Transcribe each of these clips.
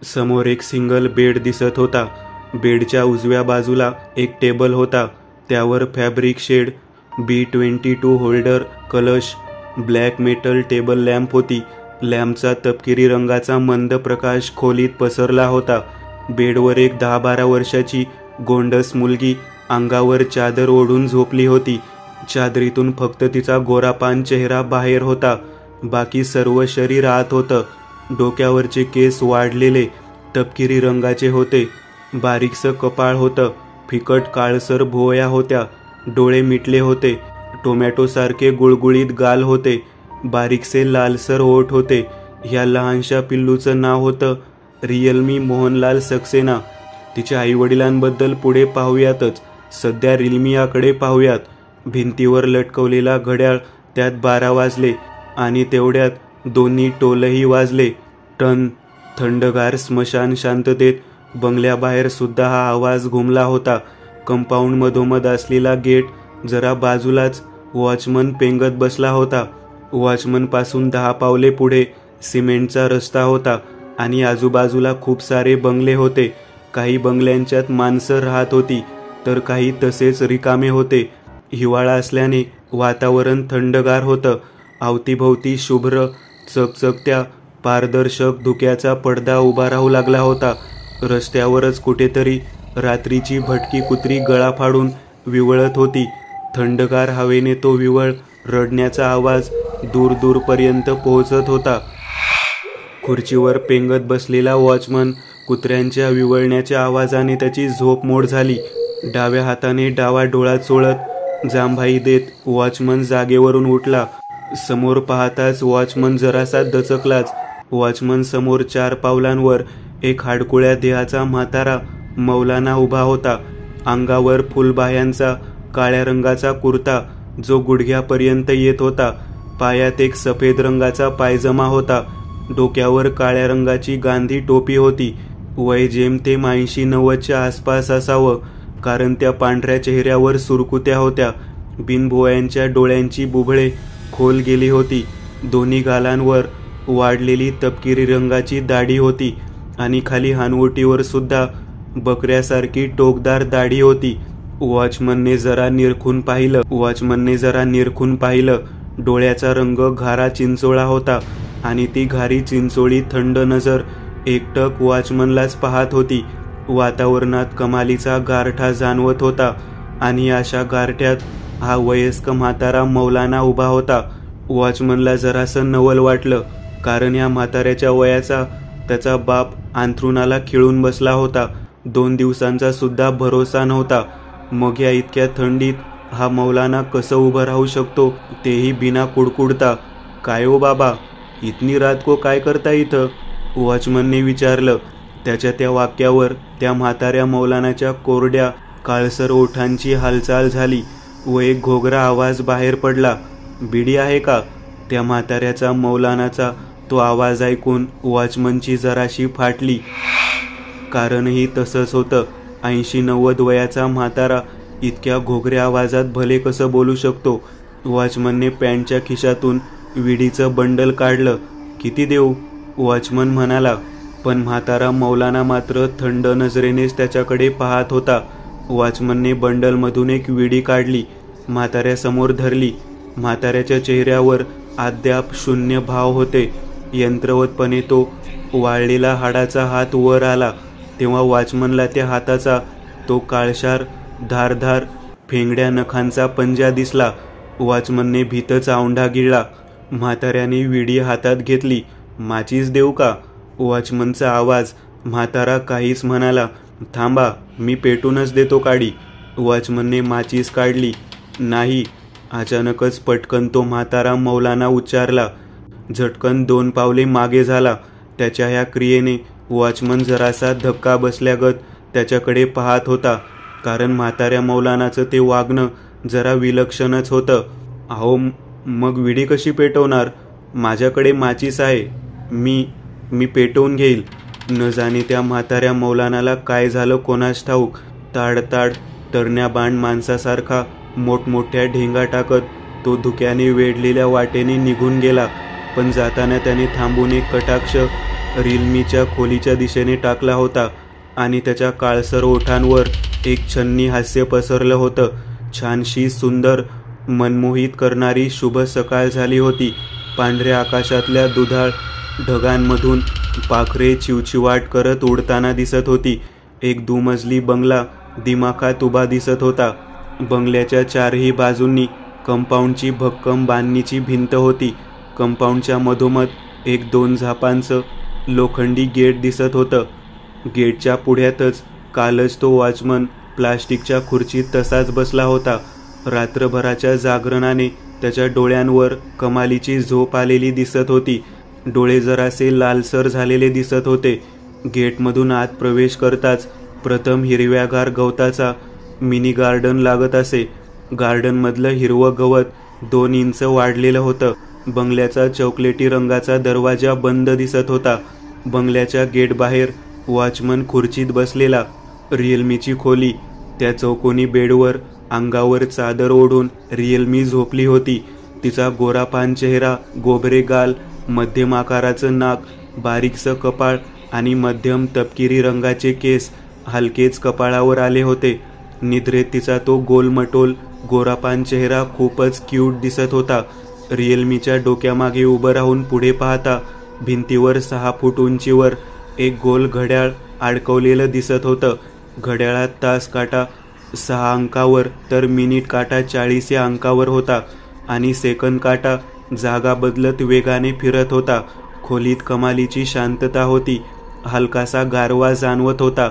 समोर एक single bed दिसत होता. बेडच्या उजव्या बाजूला एक टेबल होता. त्यावर फॅब्रिक शेड, B22 होल्डर, कलश, ब्लॅक मेटल टेबल लॅम्प होती. लॅम्पचा तपकिरी रंगाचा मंद प्रकाश खोलीत पसरला होता. बेडवर एक 10-12 वर्षाची गोंडस मुलगी अंगावर चादर ओढून झोपली होती. चादरीतून फक्त तिचा गोरापान चेहरा बाहेर होता. बाकी सर्व शरीर आत होतं. डोक्यावरचे केस वाढलेले तपकिरी रंगाचे होते. बारीकसं कपाळ होतं. फिकट काळसर भुवया होत्या. डोळे मिटले होते. टोमॅटोसारखे गुळगुळीत गाल होते. बारीकसे लालसर ओठ होते. ह्या लहानशा पिल्लूचं नाव होतं रिअलमी मोहनलाल सक्सेना. तिच्या आईवडिलांबद्दल पुढे पाहूयातच. सध्या रिलमियाकडे पाहूयात. भिंतीवर लटकवलेला घड्याळ, त्यात 12 वाजले आणि तेवढ्यात दोन्ही टोलही वाजले. टन. थंडगार स्मशान शांततेत बंगल्याबाहेर सुद्धा हा आवाज घुमला होता. कंपाऊंड मधोमध असलेला गेट जरा बाजूलाच वॉचमन पेंगत बसला होता. वॉचमन पासून 10 पावले पुढे सिमेंटचा रस्ता होता आणि आजूबाजूला खूप सारे बंगले होते. काही बंगल्यांच्यात माणसं राहत होती तर काही तसेच रिकामे होते. हिवाळा असल्याने वातावरण थंडगार होतं. अवतीभोवती शुभ्र चकचकत्या पारदर्शक धुक्याचा पडदा उभा राहू लागला होता. रस्त्यावरच कुठेतरी रात्रीची भटकी कुत्री गळा फाडून विवळत होती. थंडगार हवेने तो विवळ रडण्याचा आवाज दूर दूरपर्यंत पोहोचत होता. खुर्चीवर पेंगत बसलेला वॉचमन कुत्र्यांच्या विवळण्याच्या आवाजाने त्याची झोप मोड झाली. डाव्या हाताने डावा डोळा चोळत जांभाई देत वॉचमन जागेवरून उठला. समोर पाहताच वॉचमन जरासा दचकलाच. वॉचमन समोर 4 पावलांवर एक हाडकुळ्या देहाचा म्हातारा मौलाना उभा होता. अंगावर फुलबाह्यांचा काळ्या रंगाचा कुर्ता जो गुडघ्यापर्यंत येत होता. पायात एक सफेद रंगाचा पायजमा होता. डोक्यावर काळ्या रंगाची गांधी टोपी होती. वय जेमतेम 80-90च्या आसपास असावं, कारण त्या पांढऱ्या चेहऱ्यावर सुरकुत्या होत्या. बिनभुवयांच्या डोळ्यांची बुबळे खोल गेली होती. दोन्ही गालांवर वाढलेली तपकिरी रंगाची दाढी होती आणि खाली हानवटीवर सुद्धा बकऱ्यासारखी टोकदार दाढी होती. वॉचमनने जरा निरखून पाहिलं. डोळ्याचा रंग घारा चिंचोळा होता आणि ती घारी चिंचोळी थंड नजर एकटक वॉचमनलाच पाहत होती. वातावरणात कमालीचा गारठा जाणवत होता आणि अशा गारठ्यात हा वयस्क म्हातारा मौलाना उभा होता. वॉचमनला जरासं नवल वाटलं, कारण या म्हाताऱ्याच्या वयाचा त्याचा बाप अंथरुणाला खिळून बसला होता. 2 दिवसांचा सुद्धा भरोसा नव्हता. मग या इतक्या थंडीत हा मौलाना कसं उभं राहू शकतो, तेही बिना कुडकुडता. काय ओ बाबा, इतनी रात को काय करता इथं? वॉचमनने विचारलं. त्याच्या त्या वाक्यावर त्या म्हाताऱ्या मौलानाच्या कोरड्या काळसर ओठांची हालचाल झाली व एक घोगरा आवाज बाहेर पडला. बिडी आहे का? त्या म्हाताऱ्याचा मौलानाचा तो आवाज ऐकून वॉचमनची जराशी फाटली. कारणही तसंच होतं. 80-90 वयाचा म्हातारा इतक्या घोगऱ्या आवाजात भले कसं बोलू शकतो? वॉचमनने पॅन्टच्या खिशातून विडीचं बंडल काढलं. किती देऊ? वॉचमन म्हणाला. पण म्हातारा मौलाना मात्र थंड नजरेनेच त्याच्याकडे पाहत होता. वॉचमनने बंडलमधून एक विडी काढली. म्हाताऱ्यासमोर धरली. म्हाताऱ्याच्या चेहऱ्यावर अद्याप शून्य भाव होते. यंत्रवतपणे तो वाळलेला हाडाचा हात वर आला तेव्हा वॉचमनला त्या हाताचा तो काळशार धारधार फेंगड्या नखांचा पंजा दिसला. वॉचमनने भीतच औंढा गिळला. म्हाताऱ्याने विडी हातात घेतली. माचीस देऊ का? वॉचमनचा आवाज. म्हातारा काहीच म्हणाला. थांबा, मी पेटूनच देतो काडी. वॉचमनने माचीस काढली. नाही. अचानकच पटकन तो म्हातारा मौलाना उच्चारला. झटकन 2 पावले मागे झाला. त्याच्या ह्या क्रियेने वॉचमन जरासा धक्का बसल्यागत त्याच्याकडे पाहत होता, कारण म्हाताऱ्या मौलानाचं ते वागणं जरा विलक्षणच होतं. अहो, मग विडी कशी पेटवणार? माझ्याकडे माचीस आहे. मी पेटवून घेईल. न जाणे त्या म्हाताऱ्या मौलानाला काय झालं कोणास ठाऊक. ताडताड तरण्या बाण माणसासारखा मोठमोठ्या ढेंगा टाकत तो धुक्याने वेढलेल्या वाटेने निघून गेला. पण जाताना त्याने थांबून एक कटाक्ष रिअलमीच्या खोलीच्या दिशेने टाकला होता आणि त्याच्या काळसर ओठांवर एक छन्नी हास्य पसरलं होतं. छानशी सुंदर मनमोहित करणारी शुभ सकाळ झाली होती. पांढऱ्या आकाशातल्या दुधाळ ढगांमधून पाखरे चिवचिवाट करत उडताना दिसत होती. एक दुमजली बंगला दिमाखात उभा दिसत होता. बंगल्याच्या चारही बाजूंनी कंपाऊंडची भक्कम बांधणीची भिंत होती. कंपाऊंडच्या मधोमध एक 2 झापांचं लोखंडी गेट दिसत होतं. गेटच्या पुढ्यातच कालच तो वॉचमन प्लास्टिकच्या खुर्चीत तसाच बसला होता. रात्रभराच्या जागरणाने त्याच्या डोळ्यांवर कमालीची झोप आलेली दिसत होती. डोळे जरासे लालसर झालेले दिसत होते. गेटमधून आत प्रवेश करताच प्रथम हिरव्यागार गवताचा मिनी गार्डन लागत असे. गार्डनमधलं हिरवं गवत 2 इंच वाढलेलं होतं. बंगल्याचा चॉकलेटी रंगाचा दरवाजा बंद दिसत होता. बंगल्याच्या गेटबाहेर वॉचमन खुर्चीत बसलेला. रिअलमीची खोली. त्या चौकोनी बेडवर अंगावर चादर ओढून रिअलमी झोपली होती. तिचा गोरापान चेहरा, गोबरे गाल, मध्यम आकाराचं नाक, बारीकसं कपाळ आणि मध्यम तपकिरी रंगाचे केस हलकेच कपाळावर आले होते. निद्रेत तिचा तो गोलमटोल गोरापान चेहरा खूपच क्यूट दिसत होता. रिअलमीच्या डोक्यामागे उभं राहून पुढे पाहता भिंतीवर 6 फूट उंचीवर एक गोल घड्याळ अडकवलेलं दिसत होतं. घड्याळात तास काटा 6 अंकावर तर मिनिट काटा 40 या अंकावर होता आणि सेकंद काटा जागा बदलत वेगाने फिरत होता. खोलीत कमालीची शांतता होती. हलकासा गारवा जाणवत होता.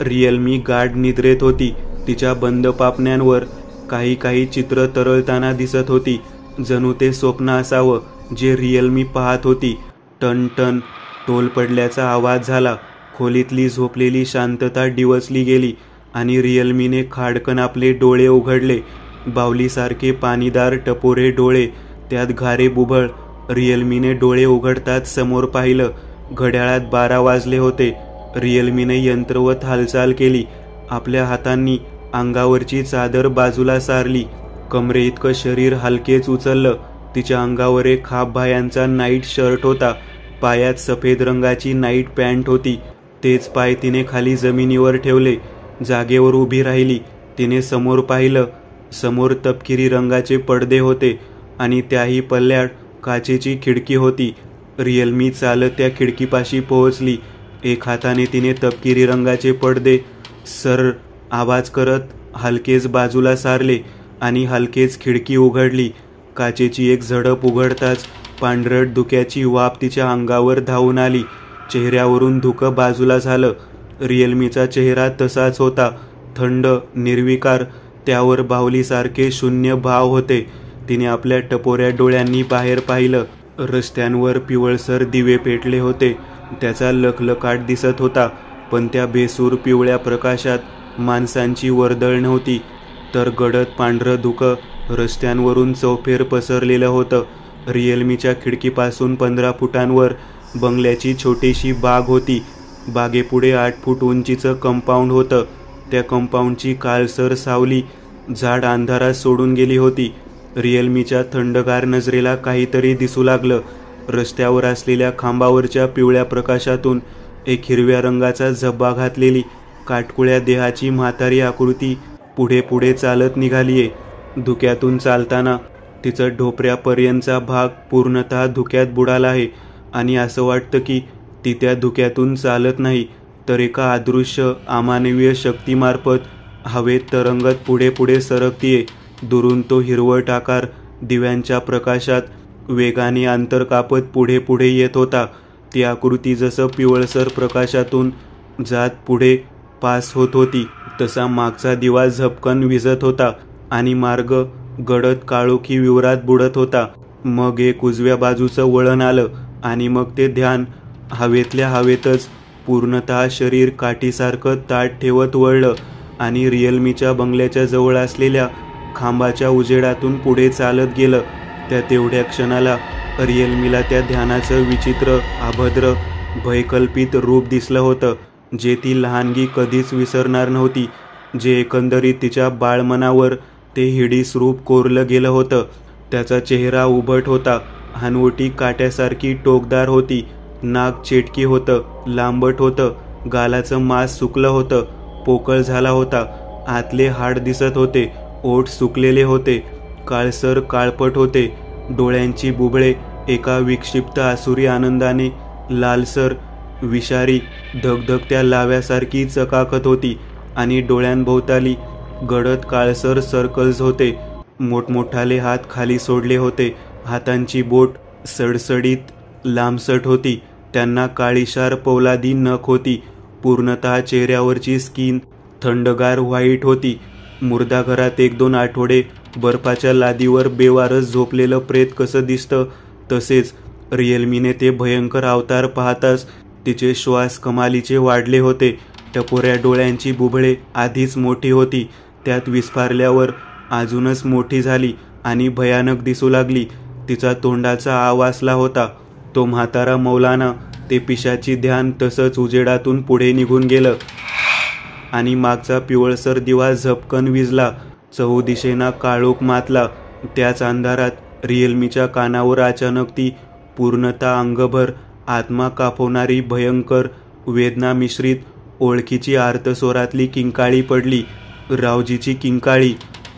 रिअलमी गाढ निद्रेत होती. तिच्या बंद पापण्यांवर काही चित्र तरळताना दिसत होती. जणू ते स्वप्न असावं जे रिअलमी पाहत होती. टन टन टोल पडल्याचा आवाज झाला. खोलीतली झोपलेली शांतता डिवचली गेली आणि रिअलमीने खाडकन आपले डोळे उघडले. बावलीसारखे पाणीदार टपोरे डोळे, त्यात घारे बुबळ. रिअलमीने डोळे उघडताच समोर पाहिलं. घड्याळात 12 वाजले होते. रिअलमीने यंत्रवत हालचाल केली. आपल्या हातांनी अंगावरची चादर बाजूला सारली. कमरे इतकं शरीर हलकेच उचललं. तिच्या अंगावर एक हाफबाह्यांचा नाईट शर्ट होता. पायात सफेद रंगाची नाईट पॅन्ट होती. तेच पाय तिने खाली जमिनीवर ठेवले. जागेवर उभी राहिली. तिने समोर पाहिलं. समोर तपकिरी रंगाचे पडदे होते आणि त्याही पल्ल्यात काचेची खिडकी होती. रिअलमी चालत त्या खिडकीपाशी पोहोचली. एक हाताने तिने तपकिरी रंगाचे पडदे सर आवाज करत हलकेच बाजूला सारले आणि हलकेच खिडकी उघडली. काचेची एक झडप उघडताच पांढरट धुक्याची वाफ तिच्या अंगावर धावून आली. चेहऱ्यावरून धुकं बाजूला झालं. रिअलमीचा चेहरा तसाच होता, थंड, निर्विकार. त्यावर बाहुलीसारखे शून्य भाव होते. तिने आपल्या टपोऱ्या डोळ्यांनी बाहेर पाहिलं. रस्त्यांवर पिवळसर दिवे पेटले होते. त्याचा लखलखाट दिसत होता, पण त्या बेसूर पिवळ्या प्रकाशात माणसांची वर्दळ नव्हती, तर गडद पांढरं धुकं रस्त्यांवरून चौफेर पसरलेलं होतं. रिअलमीच्या खिडकीपासून 15 फुटांवर बंगल्याची छोटीशी बाग होती. बागेपुढे 8 फूट उंचीचं कंपाऊंड होतं. त्या कंपाऊंडची काळसर सावली झाड अंधारात सोडून गेली होती. रिअलमीच्या थंडगार नजरेला काहीतरी दिसू लागलं. रस्त्यावर असलेल्या खांबावरच्या पिवळ्या प्रकाशातून एक हिरव्या रंगाचा झब्बा घातलेली काटकुळ्या देहाची म्हातारी आकृती पुढे पुढे चालत निघालीये. धुक्यातून चालताना तिचा ढोपऱ्यापर्यंतचा भाग पूर्णतः धुक्यात बुडाला आहे आणि असं वाटतं की ती त्या धुक्यातून चालत नाही, तर एका अदृश्य अमानवीय शक्तीमार्फत हवेत तरंगत पुढे पुढे सरकतीये. दुरून तो हिरवट आकार दिव्यांच्या प्रकाशात वेगाने अंतर कापत पुढे पुढे येत होता. ती आकृती जसं पिवळसर प्रकाशातून जात पुढे पास होत होती, तसा मागचा दिवा झपकन विझत होता आणि मार्ग गडद काळोखी विवरात बुडत होता. मग एक उजव्या बाजूचं वळण आलं आणि मग ते ध्यान हवेतल्या हवेतच पूर्णतः शरीर काठीसारखं ताट ठेवत वळलं आणि रिअलमीच्या बंगल्याच्या जवळ असलेल्या खांबाच्या उजेडातून पुढे चालत गेलं. त्या तेवढ्या क्षणाला रिअलमीला त्या ध्यानाचं विचित्र, अभद्र, भयकल्पित रूप दिसलं होतं, जे ती लहानगी कधीच विसरणार नव्हती. जे एकंदरीत तिच्या बाळमनावर ते हिडीस रूप कोरलं गेलं होतं. त्याचा चेहरा उभट होता. हनवटी काट्यासारखी टोकदार होती. नाक चेटकी होतं, लांबट होतं, गालाचं मांस सुकलं होतं, पोकळ झाला होता, आतले हाड दिसत होते, ओठ सुकलेले होते, काळसर काळपट होते, डोळ्यांची बुबळे एका विक्षिप्त आसुरी आनंदाने लालसर, विषारी, धगधगत्या लाव्यासारखी चकाकत होती आणि डोळ्यांभोवताली गडद काळसर सर्कल्स होते. मोठमोठाले हात खाली सोडले होते. हातांची बोट सडसडीत लांबसट होती. त्यांना काळीशार पोलादी नख होती. पूर्णतः चेहऱ्यावरची स्किन थंडगार व्हाईट होती. मुर्दाघरात 1-2 आठवडे बर्फाच्या लादीवर बेवारस झोपलेलं प्रेत कसं दिसतं, तसेच रिअलमीने ते भयंकर अवतार पाहताच तिचे श्वास कमालीचे वाढले होते. टपोऱ्या डोळ्यांची बुबळे आधीच मोठी होती, त्यात विस्फारल्यावर अजूनच मोठी झाली आणि भयानक दिसू लागली. तिचा तोंडाचा आवासला होता. तो म्हातारा मौलाना ते पिशाची ध्यान तसंच उजेडातून पुढे निघून गेलं आणि मागचा पिवळसर दिवा झपकन विझला. चहूदिशेना काळोख मातला. त्याच अंधारात रिअलमीच्या कानावर अचानक ती पूर्णतः अंगभर आत्मा कापवणारी भयंकर वेदना मिश्रित ओळखीची आर्तस्वरातली किंकाळी पडली. रावजीची किंकाळी.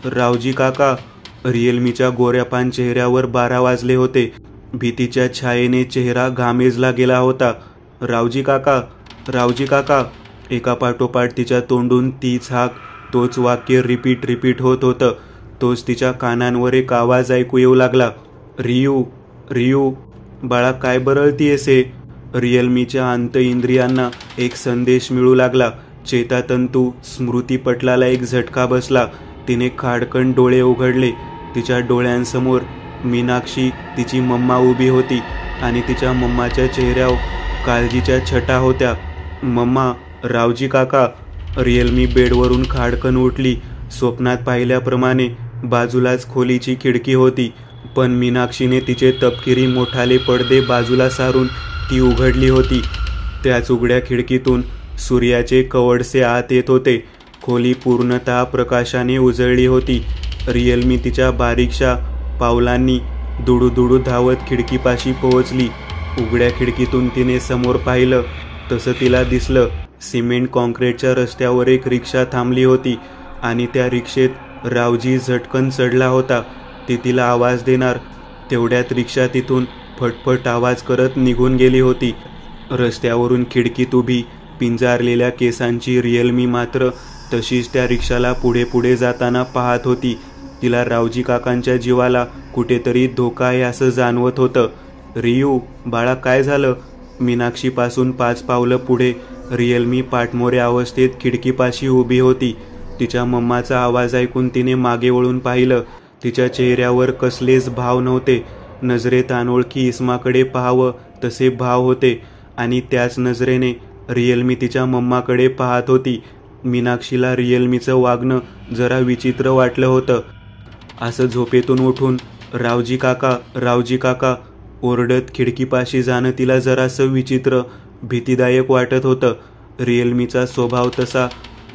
रावजी काका. रिअलमीच्या गोऱ्यापान चेहऱ्यावर 12 वाजले होते. भीतीच्या छायेने चेहरा घामेजला गेला होता. रावजी काका, रावजी काका. एकापाठोपाठ तिच्या तोंडून तीच हाक, तोच वाक्य रिपीट होत होतं. तोच तिच्या कानांवर एक आवाज ऐकू येऊ लागला. रियू, रियू, बाळा काय बरळतीयेस हे? रिअलमीच्या अंत इंद्रियांना एक संदेश मिळू लागला. चेतातंतू स्मृतीपटलाला एक झटका बसला. तिने खाडकन डोळे उघडले. तिच्या डोळ्यांसमोर मीनाक्षी तिची मम्मा उभी होती आणि तिच्या मम्माच्या चेहऱ्यावर काळजीच्या छटा होत्या. मम्मा, रावजी काका. रिअलमी बेडवरून खाडकन उठली. स्वप्नात पाहिल्याप्रमाणे बाजूलाच खोलीची खिडकी होती, पण मीनाक्षीने तिचे तपकिरी मोठाले पडदे बाजूला सारून ती उघडली होती. त्याच उघड्या खिडकीतून सूर्याचे कवडसे आत येत होते. खोली पूर्णतः प्रकाशाने उजळली होती. रिअलमी तिच्या बारीकशा पावलांनी दुडूदुडू धावत खिडकीपाशी पोहोचली. उघड्या खिडकीतून तिने समोर पाहिलं तसं तिला दिसलं. सिमेंट कॉन्क्रीटच्या रस्त्यावर एक रिक्षा थांबली होती आणि त्या रिक्षेत रावजी झटकन चढला होता. ती तिला आवाज देणार तेवढ्यात रिक्षा तिथून फटफट आवाज करत निघून गेली होती. रस्त्यावरून खिडकीत उभी पिंजारलेल्या केसांची रिअलमी मात्र तशीच त्या रिक्षाला पुढे पुढे जाताना पाहत होती. तिला रावजी काकांच्या जीवाला कुठेतरी धोका आहे असं जाणवत होतं. रियू, बाळा काय झालं? मीनाक्षीपासून 5 पावलं पुढे रिअलमी पाठमोऱ्या अवस्थेत खिडकीपाशी उभी होती. तिच्या मम्माचा आवाज ऐकून तिने मागे वळून पाहिलं. तिच्या चेहऱ्यावर कसलेच भाव नव्हते. नजरेत अनोळखी इस्माकडे पाहावं तसे भाव होते आणि त्याच नजरेने रिअलमी तिच्या मम्माकडे पाहत होती. मीनाक्षीला रिअलमीचं वागणं जरा विचित्र वाटलं होतं. असं झोपेतून उठून रावजी काका, रावजी काका ओरडत खिडकीपाशी जाणं तिला जरासं विचित्र, भीतीदायक वाटत होतं. रिअलमीचा स्वभाव तसा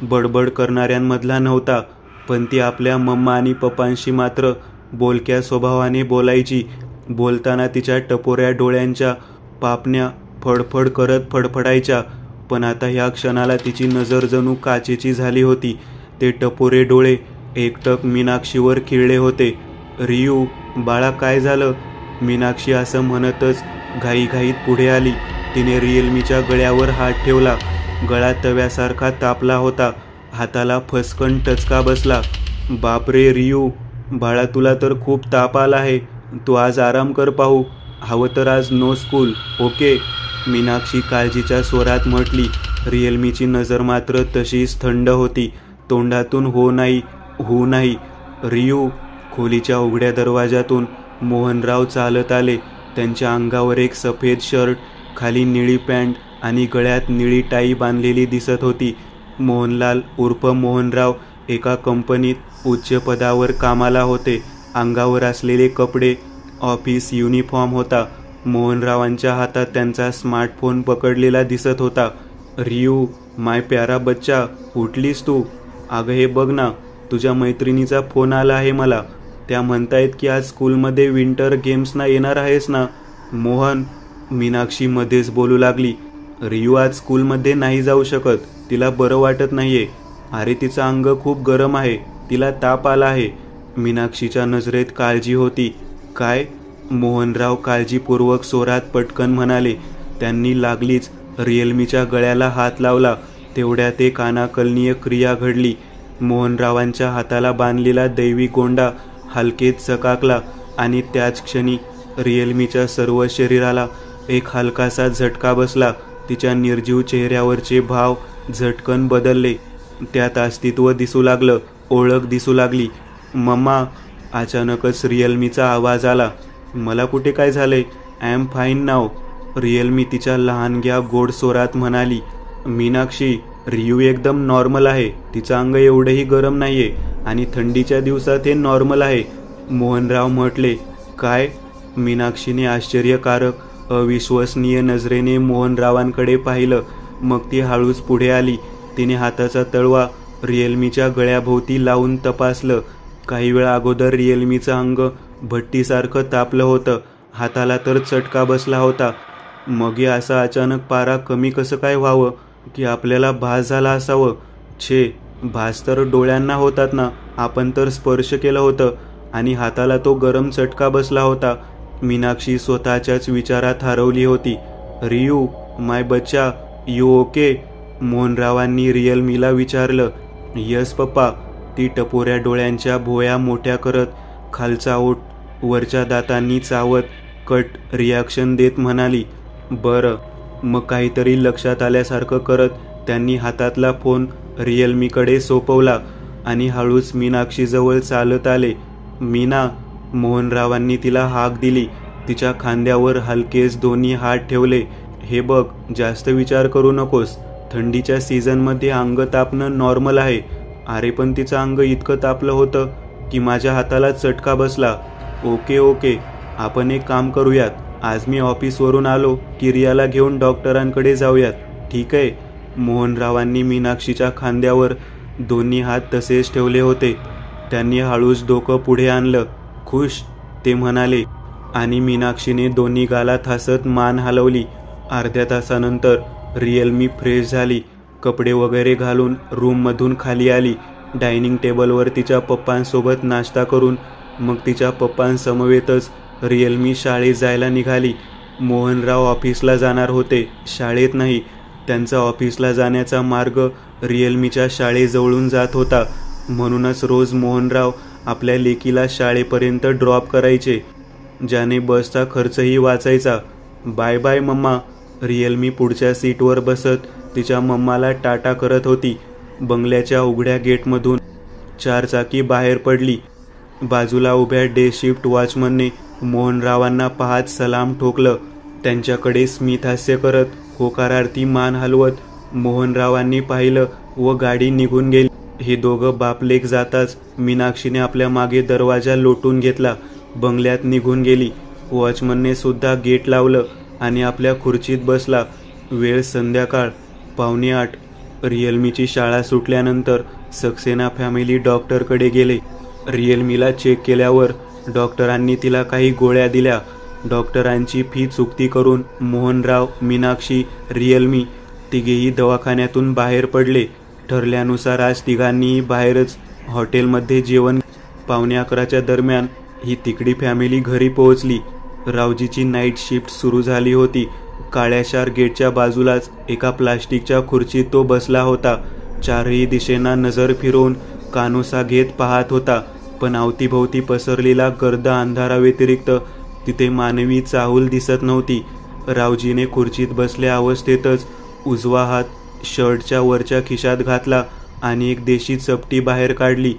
बडबड करणाऱ्यांमधला नव्हता, पण ती आपल्या मम्मा आणि पप्पांशी मात्र बोलक्या स्वभावाने बोलायची. बोलताना तिच्या टपोऱ्या डोळ्यांच्या पापण्या फडफड करत फडफडायच्या. पण आता ह्या क्षणाला तिची नजर जणू काचेची झाली होती. ते टपोरे डोळे एकटक मीनाक्षीवर खिळले होते. रियू, बाळा काय झालं? मीनाक्षी असं म्हणतच घाईघाईत पुढे आली. तिने रिअलमीच्या गळ्यावर हात ठेवला. गळा तव्यासारखा तापला होता. हाताला फसकन टचका बसला. बापरे रियू, बाळा तुला तर खूप ताप आला आहे. तू आज आराम कर पाहू. हवं तर आज नो स्कूल, ओके? मीनाक्षी काळजीच्या स्वरात म्हटली. रिअलमीची नजर मात्र तशीच थंड होती. तोंडातून हो नाही, हो नाही. रियू. खोलीच्या उघड्या दरवाजातून मोहनराव चालत आले. त्यांच्या अंगावर एक सफेद शर्ट, खाली निळी पॅन्ट आणि गळ्यात निळी टाई बांधलेली दिसत होती. मोहनलाल उर्फ मोहनराव एका कंपनीत उच्च पदावर कामाला होते. अंगावर असलेले कपडे ऑफिस युनिफॉर्म होता. मोहनरावांच्या हातात त्यांचा स्मार्टफोन पकडलेला दिसत होता. रियू, माय प्यारा बच्चा, उठलीस तू? अगं हे बघ ना, तुझ्या मैत्रिणीचा फोन आला आहे मला. त्या म्हणतायत की आज स्कूलमध्ये विंटर गेम्सना येणार आहेस ना? मोहन, मीनाक्षी मध्येच बोलू लागली, रियू आज स्कूलमध्ये नाही जाऊ शकत, तिला बरं वाटत नाहीये. अरे तिचं अंग खूप गरम आहे, तिला ताप आला आहे. मीनाक्षीच्या नजरेत काळजी होती. काय? मोहनराव काळजीपूर्वक स्वरात पटकन म्हणाले. त्यांनी लागलीच रिअलमीच्या गळ्याला हात लावला. तेवढ्यात एक अनाकलनीय क्रिया घडली. मोहनरावांच्या हाताला बांधलेला दैवी गोंडा हलकेत चकाकला आणि त्याच क्षणी रिअलमीच्या सर्व शरीराला एक हलकासा झटका बसला. तिच्या निर्जीव चेहऱ्यावरचे भाव झटकन बदलले. त्यात अस्तित्व दिसू लागलं, ओळख दिसू लागली. मम्मा. अचानकच रिअलमीचा आवाज आला. मला कुठे काय झालंय? I am fine now. Realme तिच्या लहानग्या गोड स्वरात म्हणाली. मीनाक्षी, रियू एकदम नॉर्मल आहे. तिचं अंग एवढंही गरम नाहीये आणि थंडीच्या दिवसात हे नॉर्मल आहे. मोहनराव म्हटले. काय? मीनाक्षीने आश्चर्यकारक अविश्वसनीय नजरेने मोहनरावांकडे पाहिलं. मग ती हळूच पुढे आली. तिने हाताचा तळवा रिअलमीच्या गळ्याभोवती लावून तपासलं. काही वेळा अगोदर रिअलमीचं अंग भट्टीसारखं तापलं होतं. हाताला तर चटका बसला होता. मग हे असं अचानक पारा कमी कसं काय व्हावं की आपल्याला भास झाला असावं? छे, भास तर डोळ्यांना होतात ना. आपण तर स्पर्श केलं होतं आणि हाताला तो गरम चटका बसला होता. मीनाक्षी स्वतःच्याच विचारात हरवली होती. रियू, माय बच्चा, यू ओके? मोहनरावांनी रिअलमीला विचारलं. यस पप्पा. ती टपोऱ्या डोळ्यांच्या भोया मोठ्या करत, खालचा ओठ वरच्या दातांनी चावत कट रिॲक्शन देत म्हणाली. बरं. मग काहीतरी लक्षात आल्यासारखं करत त्यांनी हातातला फोन रिअलमीकडे सोपवला आणि हळूच मीनाक्षीजवळ चालत आले. मीना. मोहनरावांनी तिला हाक दिली. तिच्या खांद्यावर हलकेच दोन्ही हात ठेवले. हे बघ, जास्त विचार करू नकोस. थंडीच्या सीझनमध्ये अंग तापणं नॉर्मल आहे. अरे पण तिचं अंग इतकं तापलं होतं की माझ्या हाताला चटका बसला. ओके ओके, आपण एक काम करूयात. आज मी ऑफिसवरून आलो की रियाला घेऊन डॉक्टरांकडे जाऊयात, ठीक आहे? मोहनरावांनी मीनाक्षीच्या खांद्यावर दोन्ही हात तसेच ठेवले होते. त्यांनी हळूच डोकं पुढे आणलं. खुश, ते म्हणाले आणि मीनाक्षीने दोन्ही गालात हसत मान हलवली. अर्ध्या तासानंतर रिअलमी फ्रेश झाली. कपडे वगैरे घालून रूममधून खाली आली. डायनिंग टेबलवर तिच्या पप्पांसोबत नाश्ता करून मग तिच्या पप्पांसमवेतच रिअलमी शाळेत जायला निघाली. मोहनराव ऑफिसला जाणार होते, शाळेत नाही. त्यांचा ऑफिसला जाण्याचा मार्ग रिअलमीच्या शाळेजवळून जात होता. म्हणूनच रोज मोहनराव आपल्या लेकीला शाळेपर्यंत ड्रॉप करायचे, ज्याने बसचा खर्चही वाचायचा. Bye bye mamma. रिअलमी पुढच्या सीटवर बसत तिच्या मम्माला टाटा करत होती. बंगल्याच्या उघड्या गेटमधून चारचाकी बाहेर पडली. बाजूला उभ्या डे शिफ्ट वॉचमनने मोहनरावांना पाहत सलाम ठोकलं. त्यांच्याकडे स्मित हास्य करत होकारार्थी मान हलवत मोहनरावांनी पाहिलं व गाडी निघून गेली. हे दोघं बापलेक जाताच मीनाक्षीने आपल्या मागे दरवाजा लोटून घेतला. बंगल्यात निघून गेली. वॉचमनने सुद्धा गेट लावलं आणि आपल्या खुर्चीत बसला. वेळ संध्याकाळ 7:45. रिअलमीची शाळा सुटल्यानंतर सक्सेना फॅमिली डॉक्टरकडे गेले. रिअलमीला चेक केल्यावर डॉक्टरांनी तिला काही गोळ्या दिल्या. डॉक्टरांची फी चुकती करून मोहनराव, मीनाक्षी, रिअलमी तिघेही दवाखान्यातून बाहेर पडले. ठरल्यानुसार आज तिघांनीही बाहेरच हॉटेलमध्ये जेवण. 11:15च्या दरम्यान ही तिकडी फॅमिली घरी पोहोचली. रावजीची नाईट शिफ्ट सुरू झाली होती. काळ्याशार गेटच्या बाजूलाच एका प्लास्टिकच्या खुर्चीत तो बसला होता. चारही दिशेंना नजर फिरवून कानोसा घेत पाहत होता. पण अवतीभोवती पसरलेला गर्द अंधाराव्यतिरिक्त तिथे मानवी चाहूल दिसत नव्हती. रावजीने खुर्चीत बसल्या अवस्थेतच उजवा हात शर्टच्या वरच्या खिशात घातला आणि एक देशी चपटी बाहेर काढली.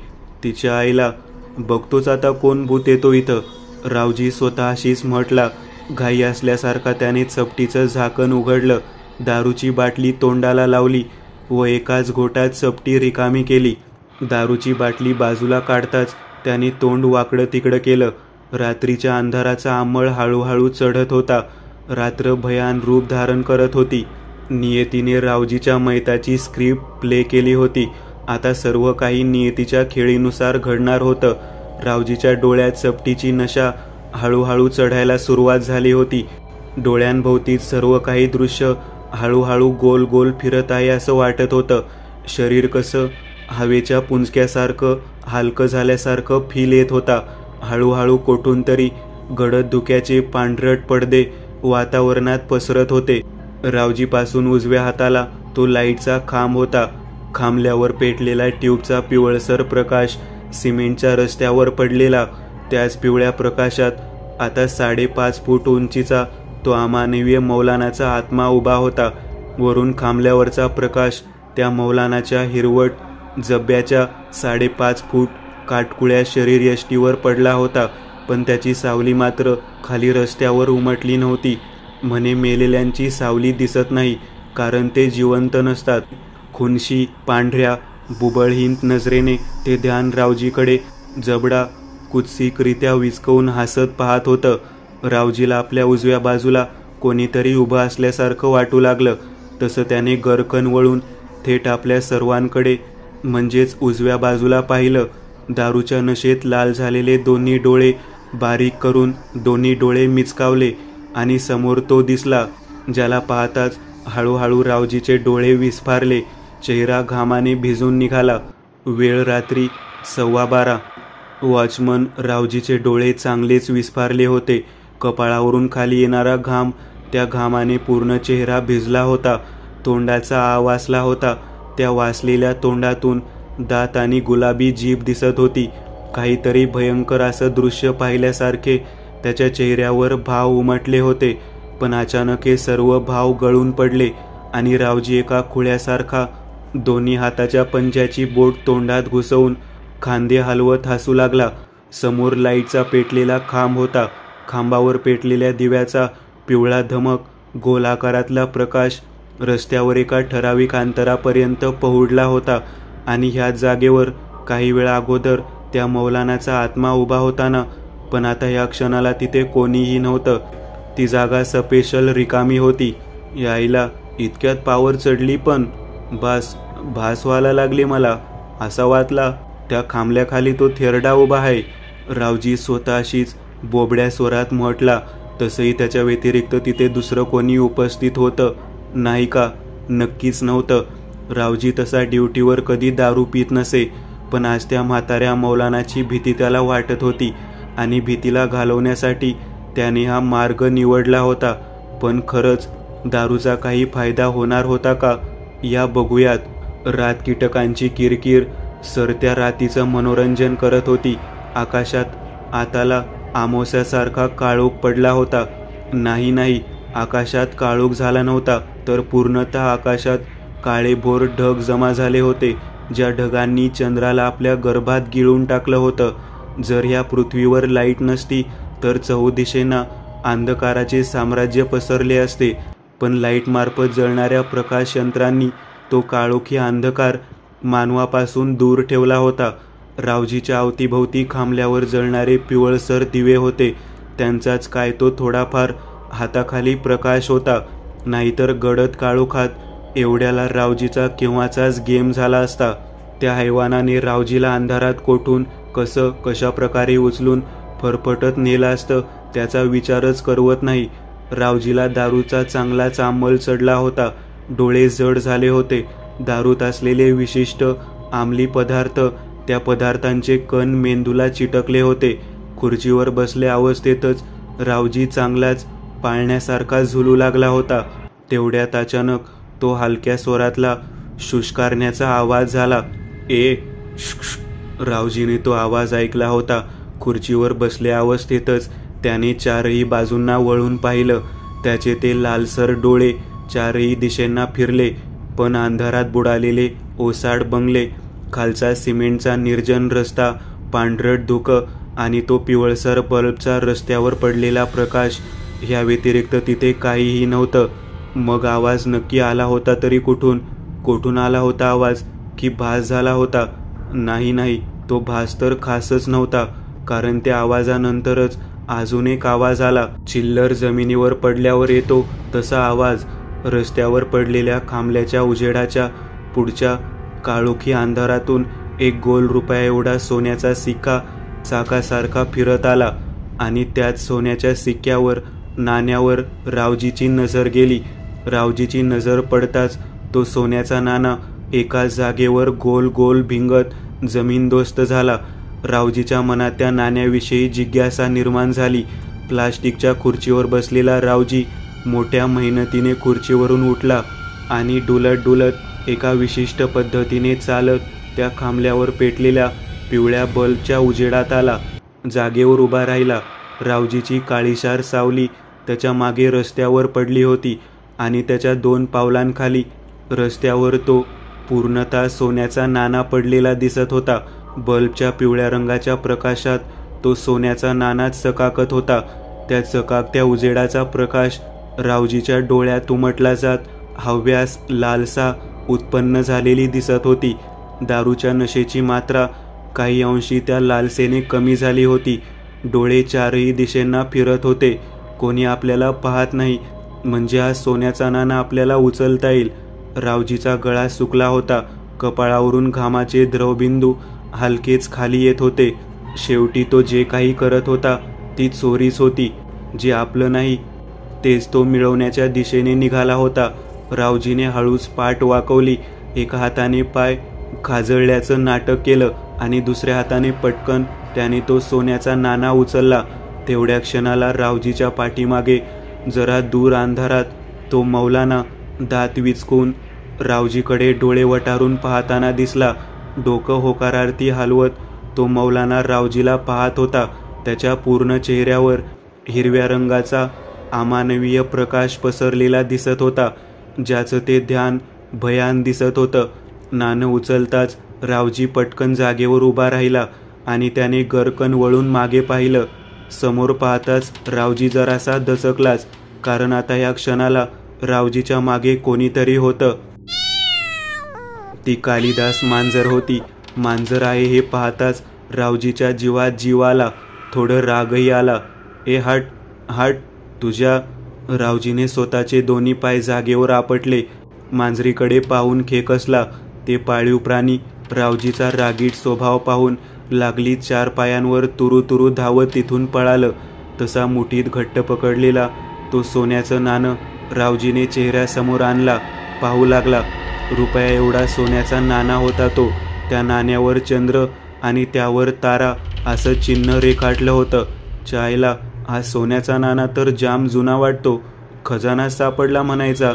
तिच्या आईला, बघतोच आता कोण भूत येतो इथं, रावजी स्वतःशीच म्हटला. घाई असल्यासारखा त्याने चपटीचं झाकण उघडलं. दारूची बाटली तोंडाला लावली व एकाच घोटात चपटी रिकामी केली. दारूची बाटली बाजूला काढताच त्याने तोंड वाकडं तिकडं केलं. रात्रीच्या अंधाराचा अंमळ हळूहळू चढत होता. रात्र भयान रूप धारण करत होती. नियतीने रावजीच्या मैताची स्क्रिप्ट प्ले केली होती. आता सर्व काही नियतीच्या खेळीनुसार घडणार होतं. रावजीच्या डोळ्यात चपटीची नशा हळूहळू चढायला सुरुवात झाली होती. डोळ्यांभोवतीच सर्व काही दृश्य हळूहळू गोल गोल फिरत आहे असं वाटत होतं. शरीर कसं हवेच्या पुंजक्यासारखं हलकं झाल्यासारखं फील येत होता. हळूहळू कोठून तरी गडद धुक्याचे पांढरट पडदे वातावरणात पसरत होते. रावजीपासून उजव्या हाताला तो लाईटचा खांब होता. खांबल्यावर पेटलेला ट्यूबचा पिवळसर प्रकाश सिमेंटच्या रस्त्यावर पडलेला. त्याच पिवळ्या प्रकाशात आता 5.5 फूट उंचीचा तो अमानवीय मौलानाचा आत्मा उभा होता. वरून खांबल्यावरचा प्रकाश त्या मौलानाच्या हिरवट जब्ब्याच्या 5.5 फूट काटकुळ्या शरीरयष्टीवर पडला होता. पण त्याची सावली मात्र खाली रस्त्यावर उमटली नव्हती. म्हणे मेलेल्यांची सावली दिसत नाही, कारण ते जिवंत नसतात. खुनशी पांढऱ्या बुबळहीन नजरेने ते ध्यान रावजीकडे जबडा कुत्सिकरित्या विचकवून हसत पाहत होतं. रावजीला आपल्या उजव्या बाजूला कोणीतरी उभं असल्यासारखं वाटू लागलं. तसं त्याने गरकन वळून थेट आपल्या सर्वांकडे म्हणजेच उजव्या बाजूला पाहिलं. दारूच्या नशेत लाल झालेले दोन्ही डोळे बारीक करून दोन्ही डोळे मिचकावले आणि समोर तो दिसला, ज्याला पाहताच हळूहळू रावजीचे डोळे विस्फारले. चेहरा घामाने भिजून निघाला. वेळ रात्री 12:15. वॉचमन रावजीचे डोळे चांगलेच विस्फारले होते. कपाळावरून खाली येणारा घाम, त्या घामाने पूर्ण चेहरा भिजला होता. तोंडाचा आ वासला होता. त्या वासलेल्या तोंडातून दात आणि गुलाबी जीभ दिसत होती. काहीतरी भयंकर असं दृश्य पाहिल्यासारखे त्याच्या चेहऱ्यावर भाव उमटले होते. पण अचानक हे सर्व भाव गळून पडले आणि रावजी एका खुळ्यासारखा दोन्ही हाताच्या पंजाची बोट तोंडात घुसवून खांदे हलवत हसू लागला. समोर लाईटचा पेटलेला खांब होता. खांबावर पेटलेल्या दिव्याचा पिवळा धमक गोल आकारातला प्रकाश रस्त्यावर एका ठराविक अंतरापर्यंत पहुडला होता. आणि ह्याच जागेवर काही वेळा अगोदर त्या मौलानाचा आत्मा उभा होता ना. पण आता या क्षणाला तिथे कोणीही नव्हतं. ती जागा सपेशल रिकामी होती. यायला इतक्यात पावर चढली, पण भास व्हायला लागली मला. असा वाटला त्या खांबल्याखाली तो थेरडा उभा आहे. रावजी स्वतःशीच बोबड्या स्वरात म्हटला. तसंही त्याच्या व्यतिरिक्त तिथे दुसरं कोणी उपस्थित होतं नाही का? नक्कीच नव्हतं. रावजी तसा ड्युटीवर कधी दारू पित नसे, पण आज त्या म्हाताऱ्या मौलानाची भीती त्याला वाटत होती आणि भीतीला घालवण्यासाठी त्याने हा मार्ग निवडला होता. पण खरंच दारूचा काही फायदा होणार होता का? या बघूयात. रात कीटकांची किरकिर सरत्या रातीचं मनोरंजन करत होती. आकाशात आताला आमोस्यासारखा काळोख पडला होता. नाही, आकाशात काळोख झाला नव्हता, तर पूर्णतः आकाशात काळेभोर ढग जमा झाले होते, ज्या ढगांनी चंद्राला आपल्या गर्भात गिळून टाकलं होतं. जर ह्या पृथ्वीवर लाईट नसती तर चहूदिशेंना अंधकाराचे साम्राज्य पसरले असते. पण लाईटमार्फत जळणाऱ्या प्रकाश यंत्रांनी तो काळोखी अंधकार मानवापासून दूर ठेवला होता. रावजीच्या अवतीभोवती खांबल्यावर जळणारे पिवळसर दिवे होते. त्यांचाच काय तो थोडाफार हाताखाली प्रकाश होता. नाहीतर गडद काळोखात एवढ्याला रावजीचा केव्हाचाच गेम झाला असता. त्या हैवानाने रावजीला अंधारात कोठून कशा प्रकारे उचलून फरफटत नेलं असतं त्याचा विचारच करवत नाही. रावजीला दारूचा चांगलाच अंमल चढला होता. डोळे जड झाले होते. दारूत असलेले विशिष्ट आम्ली पदार्थ, त्या पदार्थांचे कण मेंदूला चिटकले होते. खुर्चीवर बसल्या अवस्थेतच रावजी चांगलाच पाळण्यासारखा झुलू लागला होता. तेवढ्यात अचानक तो हलक्या स्वरातला शुष्कारण्याचा आवाज झाला. रावजीने तो आवाज ऐकला होता. खुर्चीवर बसल्या अवस्थेतच त्याने चारही बाजूंना वळून पाहिलं. त्याचे ते लालसर डोळे चारही दिशेंना फिरले. पण अंधारात बुडालेले ओसाड बंगले, खालचा सिमेंटचा निर्जन रस्ता, पांढरट धुकं आणि तो पिवळसर बल्बचा रस्त्यावर पडलेला प्रकाश, ह्या व्यतिरिक्त तिथे काहीही नव्हतं. मग आवाज नक्की आला होता तरी कुठून आला होता आवाज? की भास झाला होता? नाही, तो भास तर खासच नव्हता, कारण त्या आवाजानंतरच अजून एक आवाज आला. चिल्लर जमिनीवर पडल्यावर येतो तसा आवाज. रस्त्यावर पडलेल्या खांबल्याच्या उजेडाच्या पुढच्या काळोखी अंधारातून एक गोल रुपया एवढा सोन्याचा सिक्का चाकासारखा फिरत आला आणि त्याच सोन्याच्या सिक्क्यावर नाण्यावर रावजीची नजर गेली. रावजीची नजर पडताच तो सोन्याचा नाणा एका जागेवर गोल गोल भिंगत जमीनदोस्त झाला. रावजीच्या मनात त्या नाण्याविषयी जिज्ञासा निर्माण झाली. प्लास्टिकच्या खुर्चीवर बसलेला रावजी मोठ्या मेहनतीने खुर्चीवरून उठला आणि डुलत डुलत एका विशिष्ट पद्धतीने चालत त्या खांबल्यावर पेटलेल्या पिवळ्या बल्बच्या उजेडात आला. जागेवर उभा राहिला. रावजीची काळीशार सावली त्याच्या मागे रस्त्यावर पडली होती आणि त्याच्या 2 पावलांखाली रस्त्यावर तो पूर्णतः सोन्याचा नाणा पडलेला दिसत होता. बल्बच्या पिवळ्या रंगाच्या प्रकाशात तो सोन्याचा नाणाच चकाकत होता. त्या चकाकत्या उजेडाचा प्रकाश रावजीच्या डोळ्यात उमटला जात हव्यास लालसा उत्पन्न झालेली दिसत होती. दारूच्या नशेची मात्रा काही अंशी त्या लालसेने कमी झाली होती. डोळे 4ही दिशेंना फिरत होते. कोणी आपल्याला पाहत नाही म्हणजे हा सोन्याचा नाणा आपल्याला उचलता येईल. रावजीचा गळा सुकला होता. कपाळावरून घामाचे द्रवबिंदू हलकेच खाली येत होते. शेवटी तो जे काही करत होता ती चोरीच होती. जे आपलं नाही तेच तो मिळवण्याच्या दिशेने निघाला होता. रावजीने हळूच पाठ वाकवली. एका हाताने पाय खाजळल्याचं नाटक केलं आणि दुसऱ्या हाताने पटकन त्याने तो सोन्याचा नाणा उचलला. तेवढ्या क्षणाला रावजीच्या पाठीमागे जरा दूर अंधारात तो मौलाना दात विचकून रावजीकडे डोळे वटारून पाहताना दिसला. डोकं होकारार्थी हलवत तो मौलाना रावजीला पाहत होता. त्याच्या पूर्ण चेहऱ्यावर हिरव्या रंगाचा अमानवीय प्रकाश पसरलेला दिसत होता, ज्याचं ते ध्यान भयान दिसत होतं. नाणं उचलताच रावजी पटकन जागेवर उभा राहिला आणि त्याने गरकन वळून मागे पाहिलं. समोर पाहताच रावजी जरासा दचकलाच, कारण आता या क्षणाला रावजीच्या मागे कोणीतरी होतं. ती कालिदास मांजर होती. मांजर आहे हे पाहताच रावजीच्या जीवात जीव आला. थोडं रागही आला. ए हट हट तुझ्या. रावजीने स्वतःचे दोन्ही पाय जागेवर आपटले. मांजरीकडे पाहून खेकसला. ते पाळीव प्राणी रावजीचा रागीट स्वभाव पाहून लागली 4 पायांवर तुरू तुरू धावत तिथून पळालं. तसा मुठीत घट्ट पकडलेला तो सोन्याचं नाणं रावजीने चेहऱ्यासमोर आणला. पाहू लागला. रुपया एवढा सोन्याचा नाणा होता तो. त्या नाण्यावर चंद्र आणि त्यावर तारा असं चिन्ह रेखाटलं होतं. चायला, हा सोन्याचा नाणा तर जाम जुना वाटतो. खजाना सापडला म्हणायचा.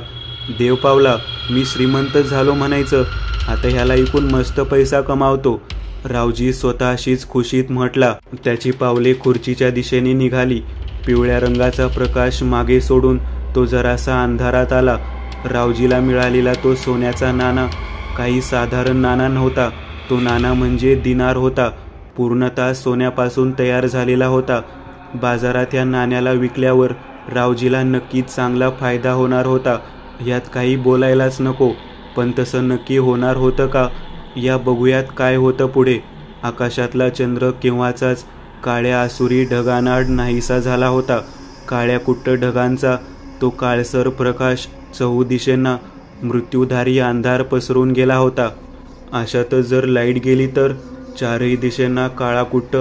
देव पावला, मी श्रीमंत झालो म्हणायचं. आता ह्याला ऐकून मस्त पैसा कमावतो. रावजी स्वतःशीच खुशीत म्हटला. त्याची पावले खुर्चीच्या दिशेने निघाली. पिवळ्या रंगाचा प्रकाश मागे सोडून तो जरासा अंधारात आला. रावजीला मिळालेला तो सोन्याचा नाणा काही साधारण नाणा नव्हता. तो नाणा म्हणजे दिनार होता. पूर्णतः सोन्यापासून तयार झालेला होता. बाजारात या नाण्याला विकल्यावर रावजीला नक्कीच चांगला फायदा होणार होता. यात काही बोलायलाच नको. पण तसं नक्की होणार होतं का? या बघूयात काय होतं पुढे. आकाशातला चंद्र केव्हाचाच काळ्या आसुरी ढगांआड नाहीसा झाला होता. काळ्या कुट्ट ढगांचा तो काळसर प्रकाश चहूदिशेंना मृत्यूधारी अंधार पसरून गेला होता. अशातच जर लाईट गेली तर 4ही दिशेंना काळाकुट्ट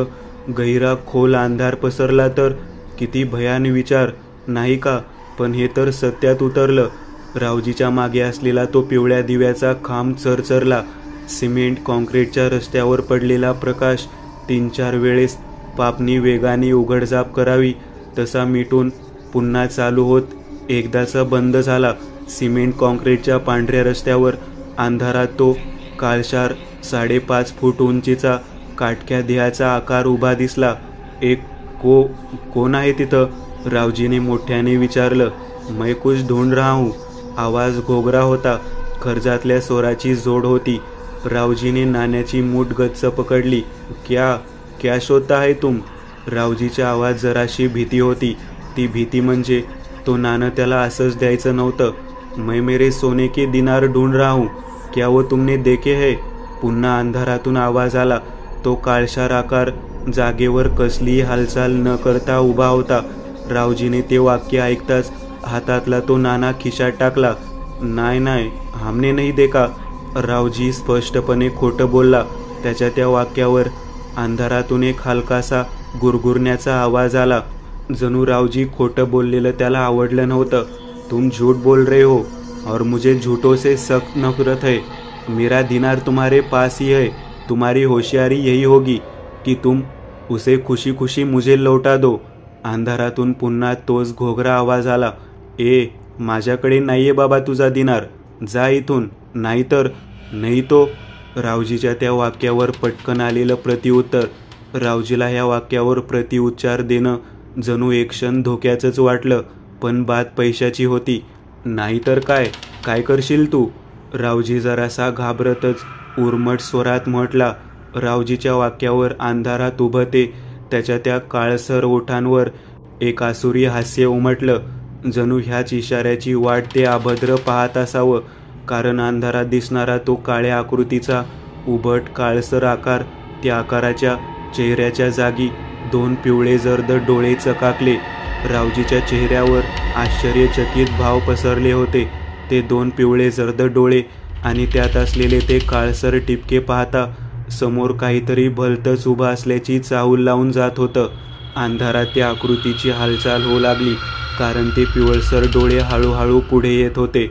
गहिरा खोल अंधार पसरला तर किती भयान विचार, नाही का? पण हे तर सत्यात उतरलं. रावजीच्या मागे असलेला तो पिवळ्या दिव्याचा खांब चरचरला. सिमेंट कॉन्क्रीटच्या रस्त्यावर पडलेला प्रकाश 3-4 वेळेस पापणी वेगाने उघडझाप करावी तसा मिटून पुन्हा चालू होत एकदाचा बंद झाला. सिमेंट कॉन्क्रीटच्या पांढऱ्या रस्त्यावर अंधारात तो काळशार 5.5 फूट उंचीचा काटक्या देहाचा आकार उभा दिसला. एक कोण आहे तिथं? रावजीने मोठ्याने विचारलं. मैं कुछ ढूंढ रहा हूँ. आवाज घोगरा होता. खर्जातल्या स्वराची जोड होती. रावजीने नाण्याची मूठ गच्च पकडली. क्या शोधता है तुम? रावजीच्या आवाज जराशी भीती होती. ती भीती म्हणजे तो नाणं त्याला असंच द्यायचं नव्हतं. मैं मेरे सोने के दिनार ढूंढ रहा हूँ. क्या वो तुमने देखे है? पुन्हा अंधारातून आवाज आला. तो काळशार आकार जागेवर कसलीही हालचाल न करता उभा होता. रावजीने ते वाक्य ऐकताच हातातला तो नाणा खिशात टाकला. नाही, हमने नहीं देखा. रावजी स्पष्टपणे खोटं बोलला. त्याच्या त्या वाक्यावर अंधारातून एक हलकासा गुरगुरण्याचा आवाज आला. जणू रावजी खोटं बोललेलं त्याला आवडलं नव्हतं. तुम झूठ बोल रहे हो और मुझे झूठों से सख्त नफरत है. मेरा दिनार तुम्हारे पास ही है. तुम्हारी होशियारी यही होगी की तुम उसे खुशी खुशी मुझे लौटा दो. अंधारातून पुन्हा तोच घोगरा आवाज आला. ए, माझ्याकडे नाहीये बाबा तुझा दिनार. जा इथून, नाहीतर नाही तो. रावजीच्या त्या वाक्यावर पटकन आलेलं प्रतिउत्तर. रावजीला ह्या वाक्यावर प्रतिउच्चार देणं जणू एक क्षण धोक्याचंच वाटलं. पण बात पैशाची होती. नाहीतर काय, काय करशील तू? रावजी जरासा घाबरतच उर्मट स्वरात म्हटला. रावजीच्या वाक्यावर अंधारात उभं ते त्याच्या त्या काळसर ओठांवर एक आसुरी हास्य उमटलं. जणू ह्याच इशाऱ्याची वाट ते अभद्र पाहत असावं. कारण अंधारात दिसणारा तो काळ्या आकृतीचा उभट काळसर आकार, त्या आकाराच्या चेहऱ्याच्या जागी 2 पिवळे जर्द डोळे चकाकले. रावजीच्या चेहऱ्यावर आश्चर्यचकित भाव पसरले होते. ते 2 पिवळे जर्द डोळे आणि त्यात असलेले ते काळसर टिपके पाहता समोर काहीतरी भलतंच उभं असल्याची चाहूल लावून जात होतं. अंधारात त्या आकृतीची हालचाल होऊ लागली, कारण ते पिवळसर डोळे हळूहळू पुढे येत होते.